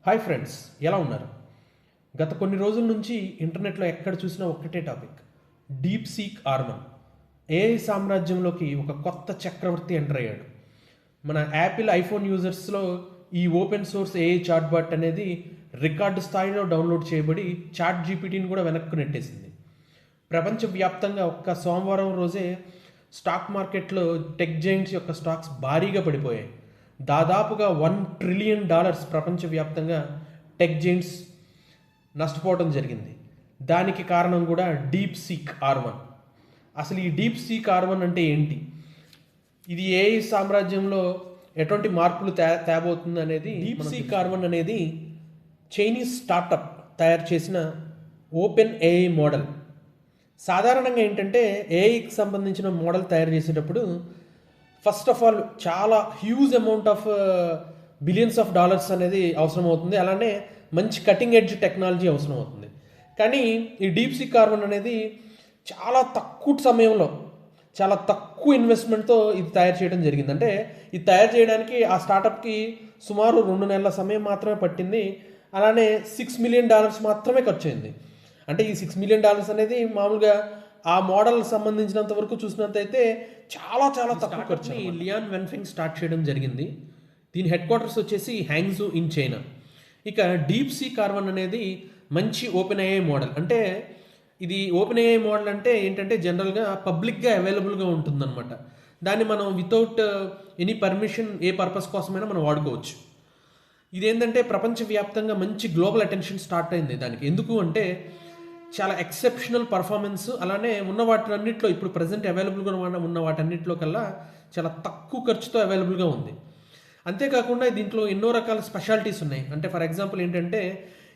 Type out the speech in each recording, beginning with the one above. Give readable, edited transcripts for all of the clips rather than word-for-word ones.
Hi friends, ఎలా ఉన్నారు? గత కొన్ని రోజుల నుంచి ఇంటర్నెట్లో ఎక్కడ చూసినా ఒక్కటే టాపిక్, డీప్ సీక్ ఆర్మన్. ఏఐ సామ్రాజ్యంలోకి ఒక కొత్త చక్రవర్తి ఎంటర్ అయ్యాడు. మన యాపిల్ ఐఫోన్ యూజర్స్లో ఈ ఓపెన్ సోర్స్ ఏఐ చాట్బాట్ అనేది రికార్డు స్థాయిలో డౌన్లోడ్ చేయబడి చాట్ జీపీటీని కూడా వెనక్కు నెట్టేసింది. ప్రపంచవ్యాప్తంగా ఒక్క సోమవారం రోజే స్టాక్ మార్కెట్లో టెక్ జైంట్స్ యొక్క స్టాక్స్ భారీగా పడిపోయాయి. దాదాపుగా $1 ట్రిలియన్ ప్రపంచవ్యాప్తంగా టెక్ జైంట్స్ నష్టపోవడం జరిగింది. దానికి కారణం కూడా డీప్ సీక్ ఆర్మన్. అసలు ఈ డీప్ సీక్ ఆర్మన్ అంటే ఏంటి, ఇది ఏఐ సామ్రాజ్యంలో ఎటువంటి మార్పులు తేబోతుంది అనేది. డీప్ సీక్ ఆర్మన్ అనేది చైనీస్ స్టార్టప్ తయారు చేసిన ఓపెన్ ఏఐ మోడల్. సాధారణంగా ఏంటంటే ఏఐకి సంబంధించిన మోడల్ తయారు చేసేటప్పుడు ఫస్ట్ ఆఫ్ ఆల్ చాలా huge amount of billions of dollars అనేది అవసరం అవుతుంది. అలానే మంచి కటింగ్ ఎడ్జ్ టెక్నాలజీ అవసరం అవుతుంది. కానీ ఈ డీప్ సీక్ ఆర్మన్ అనేది చాలా తక్కువ సమయంలో చాలా తక్కువ ఇన్వెస్ట్మెంట్తో ఇది తయారు చేయడం జరిగింది. అంటే ఇది తయారు చేయడానికి ఆ స్టార్టప్కి సుమారు 2 నెలల సమయం మాత్రమే పట్టింది. అలానే $6 మిలియన్ మాత్రమే ఖర్చు అయింది. అంటే ఈ $6 మిలియన్ అనేది మామూలుగా ఆ మోడల్ సంబంధించినంత వరకు చూసినట్టయితే చాలా చాలా తక్కువ ఖర్చు. లియాన్ వెన్ఫింగ్ స్టార్ట్ చేయడం జరిగింది. దీని హెడ్ క్వార్టర్స్ వచ్చేసి హ్యాంగ్జూ ఇన్ చైనా. ఇక డీప్ సీక్ ఆర్మన్ అనేది మంచి ఓపెన్ ఏఐ మోడల్. అంటే ఇది ఓపెన్ ఏఐ మోడల్ అంటే ఏంటంటే జనరల్గా పబ్లిక్గా అవైలబుల్గా ఉంటుందన్నమాట. దాన్ని మనం వితౌట్ ఎనీ పర్మిషన్ ఏ పర్పస్ కోసమైనా మనం వాడుకోవచ్చు. ఇదేంటంటే ప్రపంచవ్యాప్తంగా మంచి గ్లోబల్ అటెన్షన్ స్టార్ట్ అయింది దానికి. ఎందుకు అంటే చాలా ఎక్సెప్షనల్ పర్ఫార్మెన్స్, అలానే ఉన్న వాటన్నిటిలో ఇప్పుడు ప్రజెంట్ అవైలబుల్గా ఉన్న వాటన్నిటిలో కల్లా చాలా తక్కువ ఖర్చుతో అవైలబుల్గా ఉంది. అంతేకాకుండా దీంట్లో ఎన్నో రకాల స్పెషాలిటీస్ ఉన్నాయి. అంటే ఫర్ ఎగ్జాంపుల్ ఏంటంటే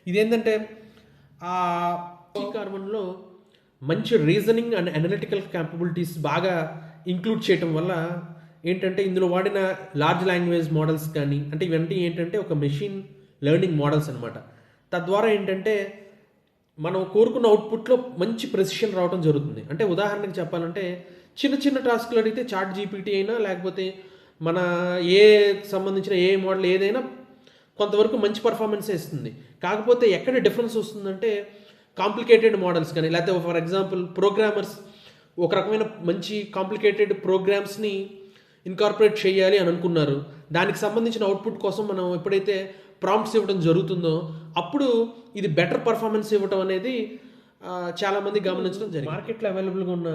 ఇదేంటంటే ఆ కార్బన్లో మంచి రీజనింగ్ అండ్ అనలిటికల్ క్యాపబిలిటీస్ బాగా ఇంక్లూడ్ చేయటం వల్ల ఏంటంటే ఇందులో వాడిన లార్జ్ లాంగ్వేజ్ మోడల్స్ కానీ, అంటే ఇవన్నీ ఏంటంటే ఒక మెషిన్ లెర్నింగ్ మోడల్స్ అనమాట. తద్వారా ఏంటంటే మనం కోరుకున్న అవుట్పుట్లో మంచి ప్రెసిషన్ రావడం జరుగుతుంది. అంటే ఉదాహరణకి చెప్పాలంటే చిన్న చిన్న టాస్క్లు అడిగితే చాట్ జీపీటీ అయినా లేకపోతే మన ఏ సంబంధించిన ఏ మోడల్ ఏదైనా కొంతవరకు మంచి పర్ఫార్మెన్స్ ఇస్తుంది. కాకపోతే ఎక్కడ డిఫరెన్స్ వస్తుందంటే కాంప్లికేటెడ్ మోడల్స్ కానీ, లేకపోతే ఫర్ ఎగ్జాంపుల్ ప్రోగ్రామర్స్ ఒక రకమైన మంచి కాంప్లికేటెడ్ ప్రోగ్రామ్స్ని ఇన్కార్పొరేట్ చేయాలి అని అనుకున్నారు. దానికి సంబంధించిన అవుట్పుట్ కోసం మనం ఎప్పుడైతే ప్రాంప్ట్స్ ఇవ్వడం జరుగుతుందో అప్పుడు ఇది బెటర్ పర్ఫార్మెన్స్ ఇవ్వడం అనేది చాలామంది గమనించడం జరిగింది. మార్కెట్లో అవైలబుల్గా ఉన్న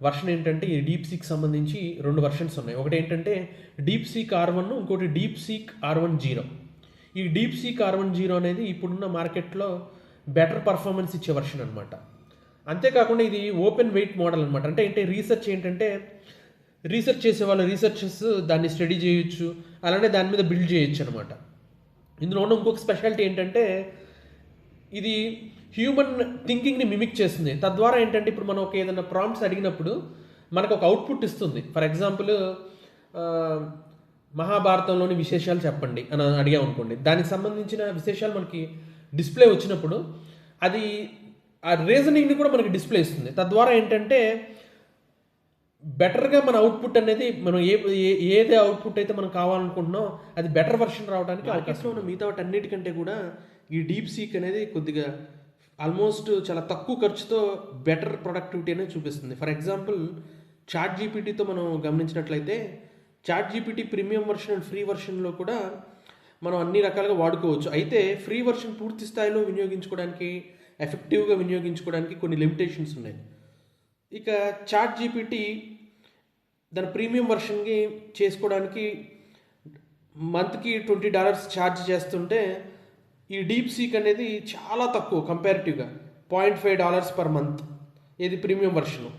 వర్షన్ ఏంటంటే ఈ డీప్ సీక్ సంబంధించి 2 వర్షన్స్ ఉన్నాయి. ఒకటి ఏంటంటే డీప్ సీక్ R1, ఇంకోటి డీప్ సీక్ R1.0. ఈ డీప్ సీక్ R1.0 అనేది ఇప్పుడున్న మార్కెట్లో బెటర్ పర్ఫార్మెన్స్ ఇచ్చే వర్షన్ అనమాట. అంతేకాకుండా ఇది ఓపెన్ వెయిట్ మోడల్ అనమాట. అంటే రీసెర్చ్ ఏంటంటే రీసెర్చ్ చేసే వాళ్ళ రీసెర్చెస్ దాన్ని స్టడీ చేయొచ్చు, అలానే దాని మీద బిల్డ్ చేయొచ్చు అనమాట. ఇందులో ఉన్న ఇంకొక స్పెషాలిటీ ఏంటంటే ఇది హ్యూమన్ థింకింగ్ని మిమిక్ చేస్తుంది. తద్వారా ఏంటంటే ఇప్పుడు మనం ఒక ఏదైనా ప్రాంప్ట్స్ అడిగినప్పుడు మనకు ఒక అవుట్పుట్ ఇస్తుంది. ఫర్ ఎగ్జాంపుల్ మహాభారతంలోని విశేషాలు చెప్పండి అని అడిగాం అనుకోండి, దానికి సంబంధించిన విశేషాలు మనకి డిస్ప్లే వచ్చినప్పుడు అది ఆ రీజనింగ్ని కూడా మనకి డిస్ప్లే ఇస్తుంది. తద్వారా ఏంటంటే బెటర్గా మన అవుట్పుట్ అనేది మనం ఏదే అవుట్పుట్ అయితే మనం కావాలనుకుంటున్నాం అది బెటర్ వర్షన్ రావడానికి అవకాశం ఉన్న మిగతా అన్నిటికంటే కూడా ఈ డీప్ సీక్ అనేది కొద్దిగా ఆల్మోస్ట్ చాలా తక్కువ ఖర్చుతో బెటర్ ప్రొడక్టివిటీ అనేది చూపిస్తుంది. ఫర్ ఎగ్జాంపుల్ చాట్ జీపీటీతో మనం గమనించినట్లయితే chat GPT premium version and free వర్షన్లో కూడా మనం అన్ని రకాలుగా వాడుకోవచ్చు. అయితే ఫ్రీ వర్షన్ పూర్తి స్థాయిలో వినియోగించుకోవడానికి, ఎఫెక్టివ్గా వినియోగించుకోవడానికి కొన్ని లిమిటేషన్స్ ఉన్నాయి. ఇక చాట్ జీపీటీ దాని ప్రీమియం వర్షన్కి చేసుకోవడానికి మంత్కి $20 ఛార్జ్ చేస్తుంటే ఈ డీప్ సీక్ అనేది చాలా తక్కువ కంపారిటివ్గా $0.5 పర్ మంత్ ఇది ప్రీమియం వర్షను.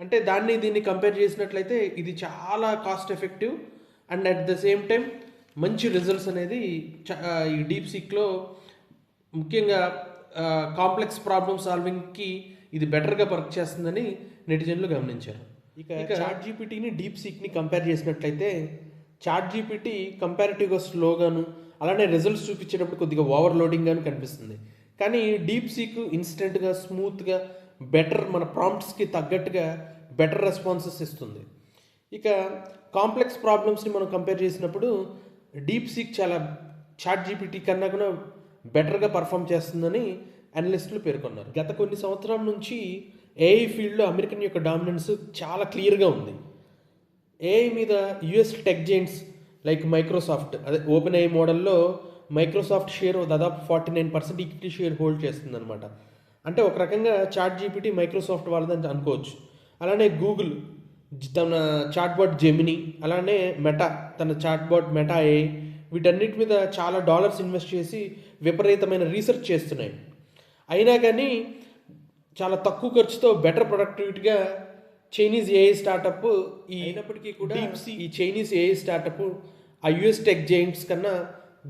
అంటే దీన్ని కంపేర్ చేసినట్లయితే ఇది చాలా cost effective and at the same time మంచి రిజల్ట్స్ అనేది ఈ డీప్ సీక్లో ముఖ్యంగా కాంప్లెక్స్ ప్రాబ్లమ్ సాల్వింగ్కి ఇది బెటర్గా వర్క్ చేస్తుందని నెటిజన్లు గమనించారు. ఇక చాట్ జీపీటీని డీప్ సీక్ని కంపేర్ చేసినట్లయితే చాట్ జీపీటీ కంపారిటివ్గా స్లోగాను, అలానే రిజల్ట్స్ చూపించేటప్పుడు కొద్దిగా ఓవర్లోడింగ్గాను కనిపిస్తుంది. కానీ డీప్ సీక్ ఇన్స్టెంట్గా, స్మూత్గా, బెటర్ మన ప్రాంప్ట్స్కి తగ్గట్టుగా బెటర్ రెస్పాన్సెస్ ఇస్తుంది. ఇక కాంప్లెక్స్ ప్రాబ్లమ్స్ని మనం కంపేర్ చేసినప్పుడు డీప్ సీక్ చాలా చాట్ జీపీటీ కన్నా కూడా బెటర్గా పర్ఫామ్ చేస్తుందని అనలిస్టులు పేర్కొన్నారు. గత కొన్ని సంవత్సరాల నుంచి ఏఐ ఫీల్డ్లో అమెరికన్ యొక్క డామినెన్స్ చాలా క్లియర్గా ఉంది. ఏఐ మీద US tech Giants like Microsoft, అదే ఓపెన్ ఏఐ మోడల్లో మైక్రోసాఫ్ట్ షేర్ దాదాపు 49% ఈక్విటీ షేర్ హోల్డ్ చేస్తుందన్నమాట. అంటే ఒక రకంగా చాట్ జీపీటీ మైక్రోసాఫ్ట్ వాళ్ళదని అనుకోవచ్చు. అలానే గూగుల్ తన చాట్బాట్ జెమినీ, అలానే మెటా తన చాట్బాట్ మెటా ఏఐ, వీటన్నిటి మీద చాలా డాలర్స్ ఇన్వెస్ట్ చేసి విపరీతమైన రీసెర్చ్ చేస్తున్నాయి. అయినా కానీ చాలా తక్కువ ఖర్చుతో బెటర్ ప్రొడక్టివిటీగా చైనీస్ ఏఐ స్టార్టప్ అయినప్పటికీ కూడా ఈ చైనీస్ ఏఐ స్టార్టప్ ఆ యుఎస్ టెక్ జైంట్స్ కన్నా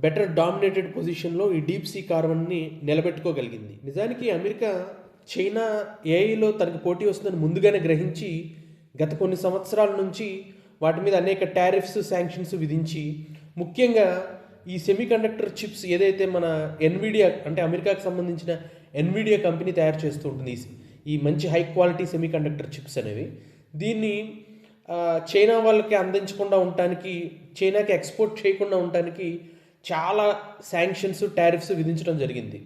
బెటర్ డామినేటెడ్ పొజిషన్లో ఈ డీప్ సీ కార్వన్ని నిలబెట్టుకోగలిగింది. నిజానికి అమెరికా చైనా ఏఐలో తనకు పోటీ వస్తుందని ముందుగానే గ్రహించి గత కొన్ని సంవత్సరాల నుంచి వాటి మీద అనేక టారిఫ్స్, శాంక్షన్స్ విధించి, ముఖ్యంగా ఈ సెమీకండక్టర్ చిప్స్ ఏదైతే మన ఎన్విడియా అంటే అమెరికాకు సంబంధించిన ఎన్విడియా కంపెనీ తయారు చేస్తూ ఉంటుంది, ఈ మంచి హై క్వాలిటీ సెమీకండక్టర్ చిప్స్ అనేవి, దీన్ని చైనా వాళ్ళకి అందించకుండా ఉండటానికి, చైనాకి ఎక్స్పోర్ట్ చేయకుండా ఉండటానికి చాలా శాంక్షన్స్, టారిఫ్స్ విధించడం జరిగింది.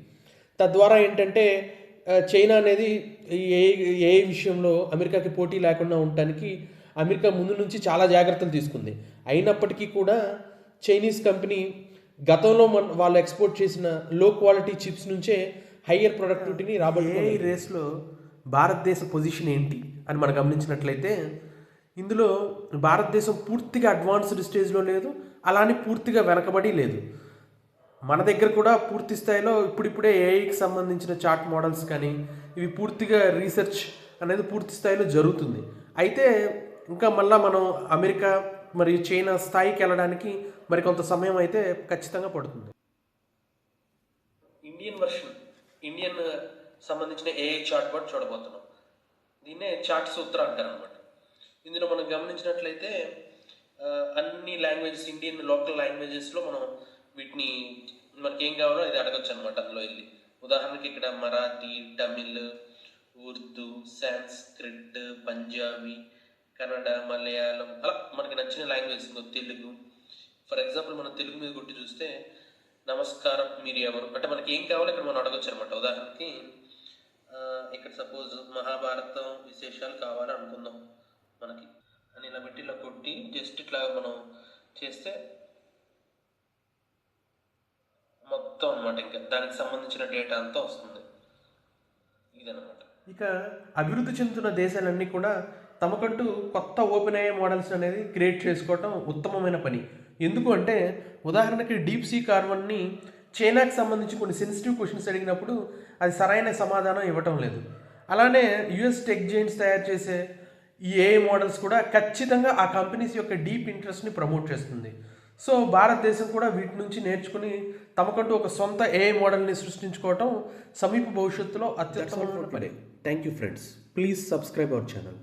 తద్వారా ఏంటంటే చైనా అనేది ఏ విషయంలో అమెరికాకి పోటీ లేకుండా ఉండటానికి అమెరికా ముందు నుంచి చాలా జాగ్రత్తలు తీసుకుంది. అయినప్పటికీ కూడా చైనీస్ కంపెనీ గతంలో వాళ్ళు ఎక్స్పోర్ట్ చేసిన లో క్వాలిటీ చిప్స్ నుంచే హయ్యర్ ప్రొడక్టివిటీని రాబట్టుకుంది. ఈ రేస్లో భారతదేశ పొజిషన్ ఏంటి అని మనం గమనించినట్లయితే ఇందులో భారతదేశం పూర్తిగా అడ్వాన్స్డ్ స్టేజ్లో లేదు, అలానే పూర్తిగా వెనకబడి లేదు. మన దగ్గర కూడా పూర్తి స్థాయిలో ఇప్పుడిప్పుడే ఏఐకి సంబంధించిన చాట్ మోడల్స్ కానీ ఇవి పూర్తిగా రీసెర్చ్ అనేది పూర్తి స్థాయిలో జరుగుతుంది. అయితే ఇంకా మళ్ళీ మనం అమెరికా మరియు చైనా స్థాయికి వెళ్ళడానికి మరికొంత సమయం అయితే ఖచ్చితంగా పడుతుంది. ఇండియన్ సంబంధించిన ఏఐ చాట్బాట్ చూడబోతున్నాం. దీన్నే చాట్ సూత్ర అంటారు అనమాట. ఇందులో మనం గమనించినట్లయితే అన్ని లాంగ్వేజెస్, ఇండియన్ లోకల్ లాంగ్వేజెస్లో మనం వీటిని మనకి ఏం కావాలో అది అడగచ్చు అనమాట. అందులో వెళ్ళి ఉదాహరణకి ఇక్కడ మరాఠీ, తమిళ్, ఉర్దూ, సాంస్క్రిట్, పంజాబీ, కన్నడ, మలయాళం, అలా మనకి నచ్చిన లాంగ్వేజ్, తెలుగు. ఫర్ ఎగ్జాంపుల్ మనం తెలుగు మీద కొట్టి చూస్తే నమస్కారం, మీరు ఎవరు అంటే మనకి ఏం కావాలో ఇక్కడ మనం అడగచ్చు అనమాట. ఉదాహరణకి ఇక్కడ సపోజ్ మహాభారతం విశేషాలు కావాలని అనుకుందాం మనకి అని ఇలా పెట్టి ఇలా కొట్టి జస్ట్ ఇట్లా మనం చేస్తే మొత్తం అనమాట ఇంకా దానికి సంబంధించిన డేటా అంతా వస్తుంది. ఇదనమాట. ఇక అభివృద్ధి చెందుతున్న దేశాలన్నీ కూడా తమకంటూ కొత్త ఓపెన్ ఏఐ మోడల్స్ అనేది క్రియేట్ చేసుకోవటం ఉత్తమమైన పని. ఎందుకు అంటే ఉదాహరణకి డీప్ సీ కార్వన్ని చైనాకి సంబంధించి కొన్ని సెన్సిటివ్ క్వశ్చన్స్ అడిగినప్పుడు అది సరైన సమాధానం ఇవ్వటం లేదు. అలానే యుఎస్ టెక్ జైంట్స్ తయారు చేసే ఈ ఏఐ మోడల్స్ కూడా ఖచ్చితంగా ఆ కంపెనీస్ యొక్క డీప్ ఇంట్రెస్ట్ని ప్రమోట్ చేస్తుంది. సో భారతదేశం కూడా వీటి నుంచి నేర్చుకుని తమకంటూ ఒక సొంత ఏఐ మోడల్ని సృష్టించుకోవటం సమీప భవిష్యత్తులో అత్యుత్తమమైన పని. Thank you friends, please subscribe our channel.